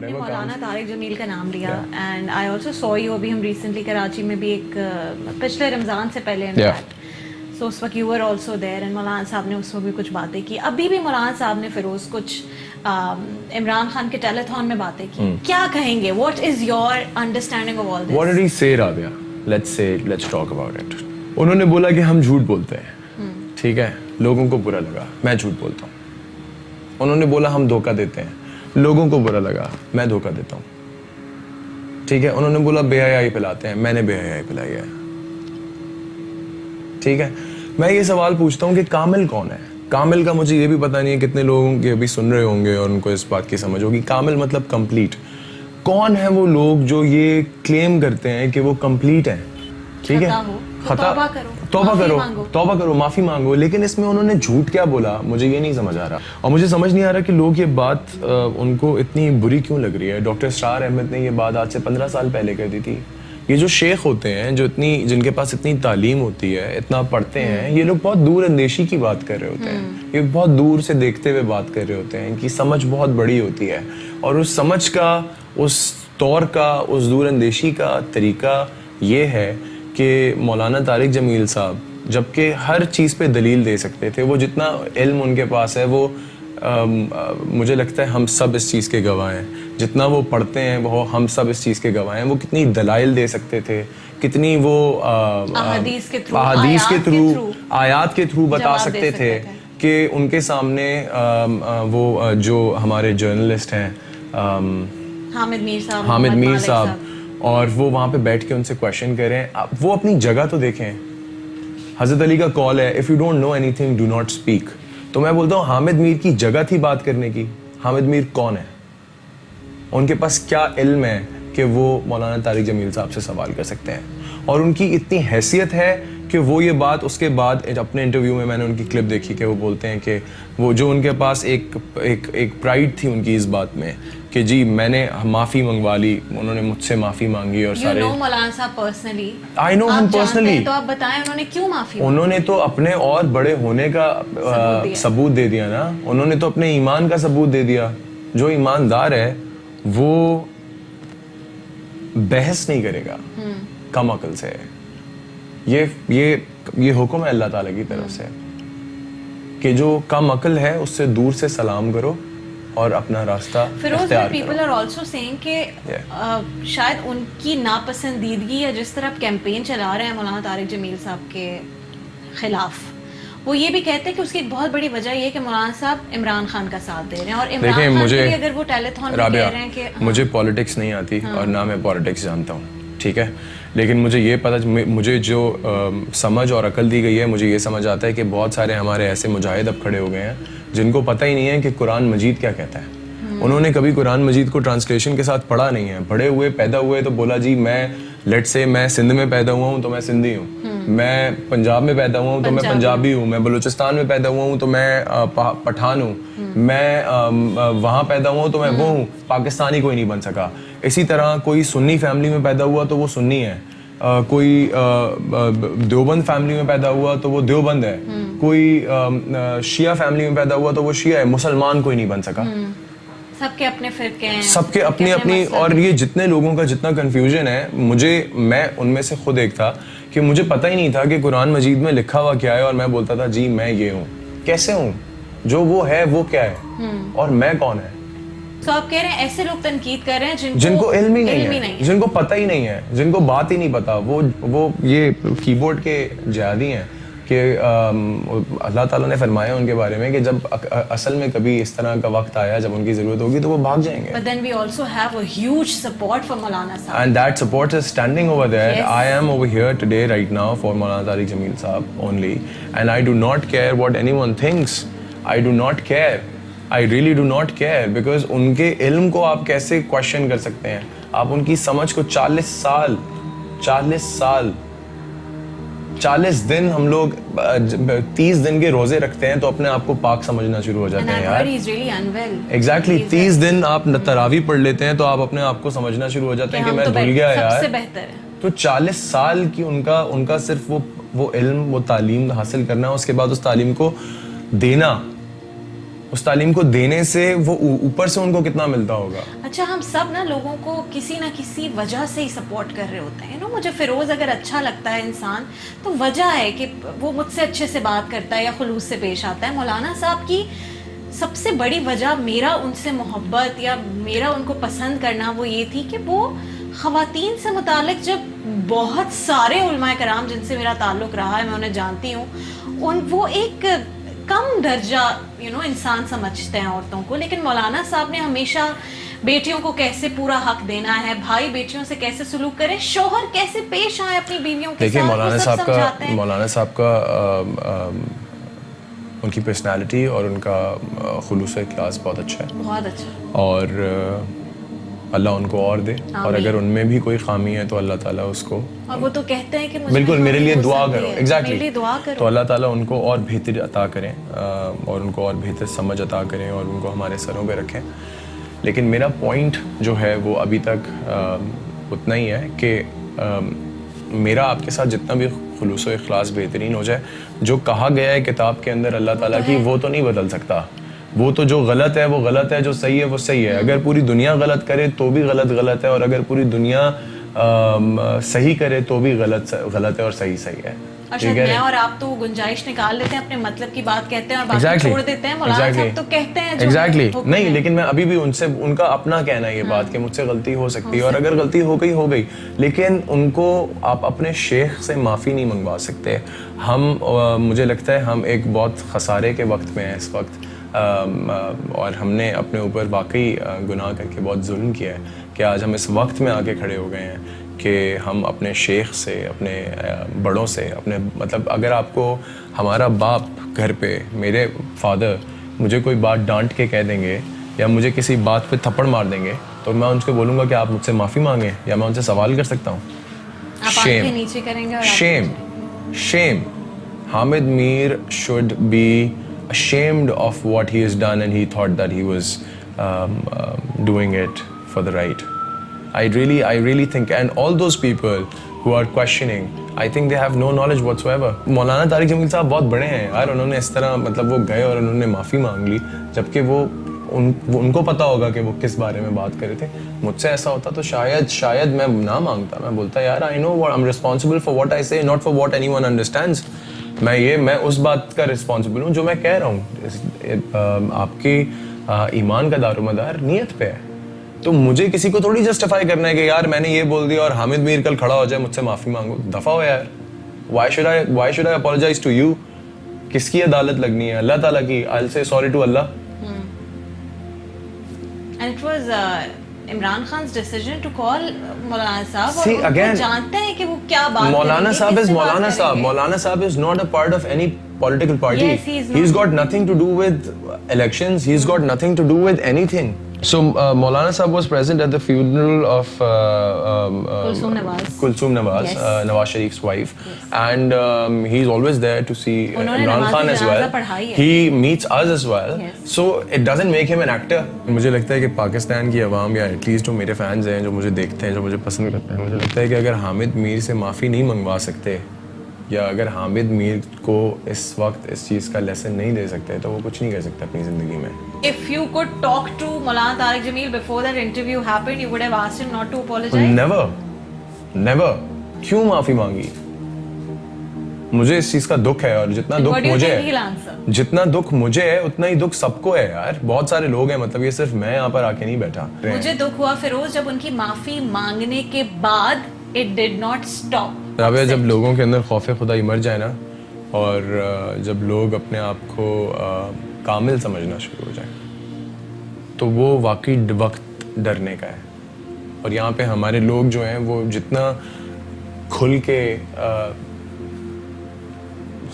मौलाना तारिक जमील का नाम लिया and I also saw you, अभी हम रिसेंटली कराची में भी एक पिछले रमज़ान से पहले इनफैक्ट सो उस वक्त you were also there and मौलाना साहब ने उस वक्त भी कुछ बातें की. अभी भी मौलाना साहब ने फिरोज कुछ इमरान खान के टेलीथॉन में बातें की. क्या कहेंगे? What is your understanding of all this? What did he say Rabia? Let's talk about it. उन्होंने बोला कि हम झूठ बोलते हैं, ठीक है, लोगों को बुरा लगा, मैं झूठ बोलता हूँ. उन्होंने बोला हम धोखा देते हैं, लोगों को बुरा लगा, मैं धोखा देता हूँ, ठीक है. उन्होंने बोला बेहयाई पिलाते हैं, मैंने बेहयाई पिलाई है, ठीक है. मैं ये सवाल पूछता हूँ कि कामिल कौन है? कामिल का मुझे ये भी पता नहीं है कितने लोगों के अभी सुन रहे होंगे और उनको इस बात की समझ होगी. कामिल मतलब कंप्लीट. कौन है वो लोग जो ये क्लेम करते हैं कि वो कंप्लीट हैं? ठीक है, तौबा करो, माफी मांगो. लेकिन इसमें उन्होंने झूठ क्या बोला, मुझे ये नहीं समझ आ रहा. और मुझे समझ नहीं आ रहा कि लोग ये बात उनको इतनी बुरी क्यों लग रही है. डॉक्टर स्टार अहमद ने ये बात आज से 15 साल पहले कह दी थी. ये जो शेख होते हैं, जो जिनके पास इतनी तालीम होती है, इतना पढ़ते हैं, ये लोग बहुत दूर अंदेशी की बात कर रहे होते हैं. ये बहुत दूर से देखते हुए बात कर रहे होते हैं. इनकी समझ बहुत बड़ी होती है और उस समझ का, उस तौर का, उस दूर अंदेशी का तरीका ये है कि मौलाना तारिक जमील साहब जबकि हर चीज़ पे दलील दे सकते थे, वो जितना इल्म उनके पास है वो मुझे लगता है हम सब इस चीज़ के गवाह हैं. जितना वो पढ़ते हैं वो हम सब इस चीज़ के गवाह हैं. वो कितनी दलाइल दे सकते थे, कितनी वो अहादीस के थ्रू, आयात के थ्रू बता सकते थे कि उनके सामने वो जो हमारे जर्नलिस्ट हैं हामिद मीर साहब और वो वहाँ पे बैठ के उनसे क्वेश्चन करें. वो अपनी जगह तो देखें. हज़रत अली का कॉल है, if you don't know anything do not speak. तो मैं बोलता हूँ हामिद मीर की जगह थी बात करने की. हामिद मीर कौन है? उनके पास क्या इल्म है कि वो मौलाना तारिक जमील साहब से सवाल कर सकते हैं? और उनकी इतनी हैसियत है कि वो ये बात उसके बाद अपने इंटरव्यू में मैंने उनकी क्लिप देखी कि वो बोलते हैं कि वो जो उनके पास एक प्राइड थी उनकी इस बात में कि जी मैंने माफ़ी मंगवा ली, उन्होंने मुझसे माफ़ी मांगी. और सारे मौलाना साहब personally, I know him personally. तो आप बताएं उन्होंने क्यों माफ़ी? उन्होंने तो अपने और बड़े होने का सबूत दे दिया ना. उन्होंने तो अपने ईमान का सबूत दे दिया. जो ईमानदार है वो बहस नहीं करेगा कम अकल से. ये हुक्म है अल्लाह ताला की तरफ से कि जो कम अकल है उससे दूर से सलाम करो और अपना रास्ता इख्तियार करो. पीपल आर आल्सो सेइंग कि शायद उनकी नापसंदीदगी या जिस तरह कैंपेन चला रहे हैं मौलाना तारिक जमील साहब के खिलाफ, वो ये भी कहते हैं कि उसकी एक बहुत बड़ी वजह ये है कि मौलाना साहब इमरान खान का साथ दे रहे हैं. और इमरान खान के लिए अगर वो टेलीथॉन में कह रहे हैं कि मुझे पॉलिटिक्स नहीं आती और ना मैं पॉलिटिक्स जानता हूँ, ठीक है, लेकिन मुझे ये पता, मुझे जो समझ और अकल दी गई है, मुझे ये समझ आता है कि बहुत सारे हमारे ऐसे मुजाहिद अब खड़े हो गए हैं जिनको पता ही नहीं है कि कुरान मजीद क्या कहता है. उन्होंने कभी कुरान मजीद को ट्रांसलेशन के साथ पढ़ा नहीं है. बड़े हुए, पैदा हुए तो बोला जी मैं लेट से मैं सिंध में पैदा हुआ हूँ तो मैं सिंधी हूँ, मैं पंजाब में पैदा हुआ हूँ तो मैं पंजाबी हूँ, मैं बलूचिस्तान में पैदा हुआ हूँ तो मैं पठान हूँ, मैं वहाँ पैदा हुआ हूँ तो मैं वो हूँ, पाकिस्तानी कोई नहीं बन सका. इसी तरह कोई सुन्नी फैमिली में पैदा हुआ तो वो सुन्नी है, कोई देवबंद फैमिली में पैदा हुआ तो वो देवबंद है, कोई शिया फैमिली में पैदा हुआ तो वो शिया है. मुसलमान कोई नहीं बन सका. सबके अपने फिरके हैं, सबके अपनी अपनी. और ये जितने लोगों का जितना कंफ्यूजन है, मैं उनमें से खुद एक था कि मुझे पता ही नहीं था कि कुरान मजीद में लिखा हुआ क्या है और मैं बोलता था जी मैं ये हूँ. कैसे हूँ? जो वो है वो क्या है और मैं कौन है? तो आप कह रहे हैं ऐसे लोग तनकीद कर रहे हैं जिनको इल्म ही नहीं है, जिनको पता ही नहीं है, जिनको बात ही नहीं पता. वो ये कीबोर्ड के जिहादी हैं कि अल्लाह ताला ने फरमाया उनके बारे में कि जब असल में कभी इस तरह का वक्त आया जब उनकी जरूरत होगी तो वो भाग जाएंगे. But then we also have a huge support for Maulana Sahab. And that support is standing over there. Yes. I am over here today right now for Maulana Tariq Jameel Sahab only, and I do not care what anyone thinks. I do not care. I really do not care because उनके इल्म को आप कैसे question कर सकते हैं? आप उनकी समझ को 40 40 दिन हम लोग 30 दिन के रोजे रखते हैं तो अपने आप को पाक समझना शुरू हो जाते हैं यार. एग्जैक्टली 30 दिन आप तरावी पढ़ लेते हैं तो आप अपने आप को समझना शुरू हो जाते हैं कि मैं भूल गया यार. तो 40 साल की उनका सिर्फ वो इल्म, वो तालीम हासिल करना है, उसके बाद उस तालीम को देना उस तालीम को देने से वो ऊपर से उनको कितना मिलता होगा. अच्छा, हम सब ना लोगों को किसी ना किसी वजह से ही सपोर्ट कर रहे होते हैं. मुझे फिरोज़ अगर अच्छा लगता है इंसान तो वजह है कि वो मुझसे अच्छे से बात करता है या खुलूस से पेश आता है. मौलाना साहब की सबसे बड़ी वजह मेरा उनसे मोहब्बत या मेरा उनको पसंद करना वो ये थी कि वो ख़वातीन से मुतालिक जब बहुत सारे उलमाए कराम जिनसे मेरा ताल्लुक़ रहा है, मैं उन्हें जानती हूँ, वो एक कम दर्जा इंसान समझते हैं औरतों को. लेकिन मौलाना साहब ने हमेशा बेटियों को कैसे पूरा हक देना है, भाई बेटियों से कैसे सलूक करें, शौहर कैसे पेश आए अपनी बीवियों के साथ. देखिए मौलाना साहब का उनकी पर्सनालिटी और उनका खुलूस इखलास बहुत अच्छा है, बहुत अच्छा. और अल्लाह उनको और दे, और अगर उनमें भी कोई खामी है तो अल्लाह ताला उसको, और वो तो कहते हैं कि मुझे बिल्कुल मेरे लिए दुआ करो. एग्जैक्टली, दुआ करो. तो अल्लाह ताला उनको और बेहतर अता करें, और उनको और बेहतर समझ अता करें, और उनको हमारे सरों पे रखें. लेकिन मेरा पॉइंट जो है वो अभी तक उतना ही है कि मेरा आपके साथ जितना भी खुलूस व इखलास बेहतरीन हो जाए, जो कहा गया है किताब के अंदर अल्लाह ताला की, वो तो नहीं बदल सकता. वो तो जो गलत है वो गलत है, जो सही है वो सही है. अगर पूरी दुनिया गलत करे तो भी गलत है, और अगर पूरी दुनिया सही करे तो भी गलत है, और सही है. अच्छा, मैं और आप तो गुंजाइश निकाल लेते हैं, अपने मतलब की बात कहते हैं और बाकी छोड़ देते हैं. मौलाना साहब तो कहते हैं एग्जैक्टली नहीं, लेकिन मैं अभी भी उनका अपना कहना है ये बात कि मुझसे गलती हो सकती है, और अगर गलती हो गई, लेकिन उनको आप अपने शेख से माफ़ी नहीं मंगवा सकते. मुझे लगता है हम एक बहुत खसारे के वक्त में हैं इस वक्त, और हमने अपने ऊपर वाकई गुनाह करके बहुत जुल्म किया है कि आज हम इस वक्त में आके खड़े हो गए हैं कि हम अपने शेख से, अपने बड़ों से, अपने मतलब अगर आपको हमारा बाप घर पे, मेरे फादर मुझे कोई बात डांट के कह देंगे या मुझे किसी बात पे थप्पड़ मार देंगे, तो मैं उनसे बोलूँगा कि आप मुझसे माफ़ी मांगें, या मैं उनसे सवाल कर सकता हूँ. Shame. Hamid Mir should be ashamed of what he has done, and he thought that he was doing it for the right. I really think, and all those people who are questioning, I think they have no knowledge whatsoever. मौलाना तारिक जमील साहब बहुत बड़े हैं यार, उन्होंने इस तरह मतलब वो गए और उन्होंने माफ़ी मांग ली, जबकि वो उनको पता होगा कि वो किस बारे में बात कर रहे थे. मुझसे ऐसा होता तो शायद मैं ना मांगता, मैं बोलता यार I know I am responsible for what I say, not for what anyone understands. मैं उस बात का रिस्पॉन्सिबल हूँ जो मैं कह रहा हूँ. आपकी ईमान का दारोमदार नियत पे है, तो मुझे किसी को थोड़ी जस्टिफाई करना है कि यार मैंने ये बोल दिया और हामिद मीर कल खड़ा हो जाए मुझसे माफ़ी मांगो. दफ़ा हो यार. Why should I apologize to you? किसकी अदालत लगनी है? अल्लाह ताला की. I'll say sorry to Allah. And it was Imran Khan's decision to call Maulana Saab. See, again, जानते हैं कि वो क्या बात Maulana Saab is not a part of any political party. Yes, he is not. He's got nothing to do with elections. He's got nothing to do with anything. So Maulana Saab was present at the funeral of Kulsum Nawaz, yes. Nawaz Sharif's wife, yes. And he's always there to see Imran Khan as well. He meets us as well. Yes. So it doesn't make him an actor. मुझे लगता है कि पाकिस्तान की आवाम या at least जो मेरे fans हैं, जो मुझे देखते हैं, जो मुझे पसंद करते हैं, मुझे लगता है कि अगर हामिद मीर से माफ़ी नहीं मंगवा सकते, या अगर हामिद मीर को इस वक्त इस चीज़ का लेसन नहीं दे सकते, तो वो कुछ नहीं कर सकते अपनी ज़िंदगी में. If you could talk to Maulana Tariq Jamil before that interview happened, you would have asked him not to apologize? Never. क्यों माफ़ी मांगी? मुझे इस चीज़ का दुख है, और जितना दुख मुझे है उतना ही दुख सबको है यार. बहुत सारे लोग हैं, मतलब ये सिर्फ मैं यहाँ पर आके नहीं बैठा. मुझे दुख हुआ फिरोज जब उनकी माफ़ी मांगने के बाद it did not stop. जब लोगों के अंदर खौफ खुदा मर जाए ना, और जब लोग अपने आप को कामिल समझना शुरू हो जाए, तो वो वाकई वक्त डरने का है. और यहाँ पे हमारे लोग जो हैं वो जितना खुल के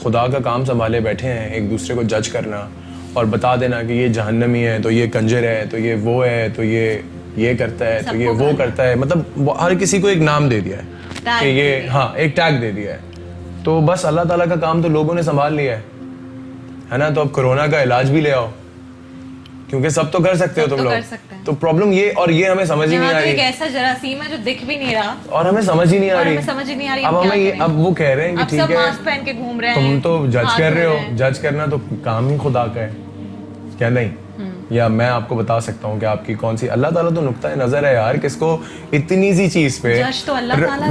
खुदा का काम संभाले बैठे हैं, एक दूसरे को जज करना और बता देना कि ये जहन्नमी है, तो ये कंजर है, तो ये वो है, तो ये करता है, तो ये वो करता है, मतलब हर किसी को एक नाम दे दिया है कि ये, हाँ, एक टैग दे दिया है. तो बस अल्लाह ताला का काम तो लोगों ने संभाल लिया है ना. तो अब कोरोना का इलाज भी ले आओ, क्योंकि सब तो कर सकते हो तुम लोग. तो प्रॉब्लम ये, और ये हमें समझ ही नहीं आ रही. एक ऐसा जरासीम है जो दिख भी नहीं रहा, और हमें समझ ही नहीं आ रही. अब हमें ये, अब वो कह रहे हैं कि ठीक है मास्क पहन के घूम रहे हैं, तुम तो जज कर रहे हो. जज करना तो काम ही खुदा का है. کیا نہیں؟ یا میں آپ کو بتا سکتا ہوں کہ آپ کی کون سی. اللہ تعالیٰ تو نقطۂ نظر ہے یار, کس کو اتنی سی چیز پہ.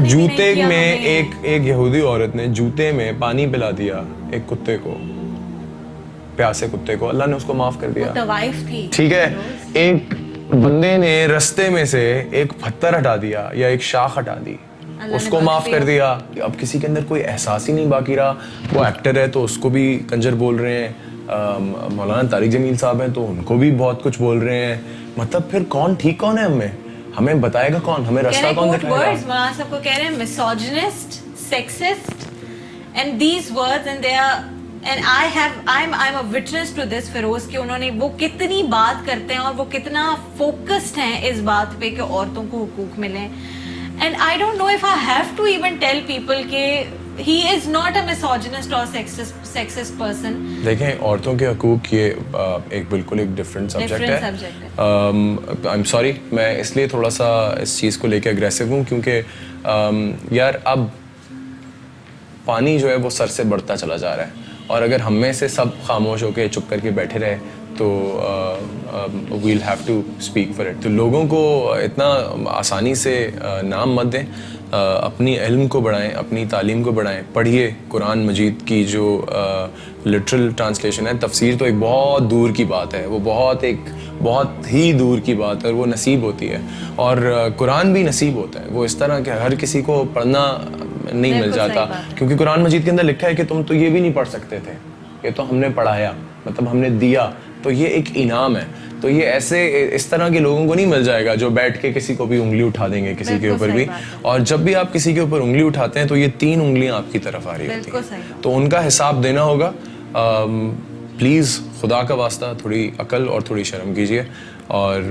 جوتے میں ایک یہودی عورت نے جوتے میں پانی پلا دیا ایک کتے کو, پیاسے کتے کو, اللہ نے اس کو معاف کر دیا. ٹھیک ہے, ایک بندے نے رستے میں سے ایک پتھر ہٹا دیا یا ایک شاخ ہٹا دی, اس کو معاف کر دیا. اب کسی کے اندر کوئی احساس ہی نہیں باقی رہا. وہ ایکٹر ہے تو اس کو بھی کنجر بول رہے ہیں, مولانا طارق جمیل صاحب ہیں تو ان کو بھی بہت کچھ بول رہے ہیں. مطلب پھر کون ٹھیک کون ہے ہمیں بتائے گا کون, ہمیں راستہ کون دکھائے گا؟ مولانا صاحب کو کہہ رہے ہیں misogynist, sexist and these words and they are and I'm a witness to this Feroz, کہ انہوں نے وہ کتنی بات کرتے ہیں اور وہ کتنا فوکسڈ ہیں اس بات پہ کہ عورتوں کو حقوق ملیں. And I don't know if I have to even tell people کہ he is not a misogynist or sexist person. دیکھیں, عورتوں کے حقوق یہ ایک بالکل ایک ڈفرینٹ سبجیکٹ ہے. I'm sorry, میں اس لیے تھوڑا سا اس چیز کو لے کے اگریسو ہوں کیونکہ یار اب پانی جو ہے وہ سر سے بڑھتا چلا جا رہا ہے, اور اگر ہم میں سے سب خاموش ہو کے چپ کر کے بیٹھے رہے تو we'll have to speak for it. تو لوگوں کو اتنا آسانی سے نام مت دیں, اپنی علم کو بڑھائیں, اپنی تعلیم کو بڑھائیں, پڑھیے قرآن مجید کی جو لٹرل ٹرانسلیشن ہے. تفسیر تو ایک بہت دور کی بات ہے, وہ بہت ہی دور کی بات ہے, اور وہ نصیب ہوتی ہے. اور قرآن بھی نصیب ہوتا ہے, وہ اس طرح کہ ہر کسی کو پڑھنا نہیں مل جاتا, کیونکہ قرآن مجید کے اندر لکھا ہے کہ تم تو یہ بھی نہیں پڑھ سکتے تھے, یہ تو ہم نے پڑھایا, مطلب ہم نے دیا, تو یہ ایک انعام ہے. تو یہ ایسے اس طرح کے لوگوں کو نہیں مل جائے گا جو بیٹھ کے کسی کو بھی انگلی اٹھا دیں گے کسی کے اوپر بھی. اور جب بھی آپ کسی کے اوپر انگلی اٹھاتے ہیں تو یہ 3 انگلیاں آپ کی طرف آ رہی ہوتی ہیں, تو ان کا حساب دینا ہوگا. پلیز خدا کا واسطہ تھوڑی عقل اور تھوڑی شرم کیجیے. اور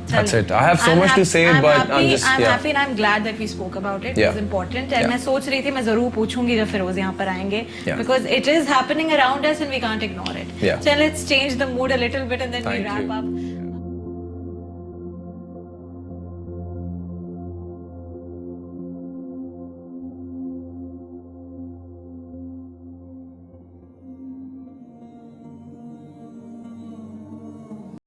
that's it. I have so much to say, but I'm happy and I'm glad that we spoke about it. It was important. And میں سوچ رہی تھی میں ضرور پوچھوں گی جب فیروز یہاں پر آئیں گے, because it is happening around us and we can't ignore it. So let's change the mood a little bit and then we wrap up.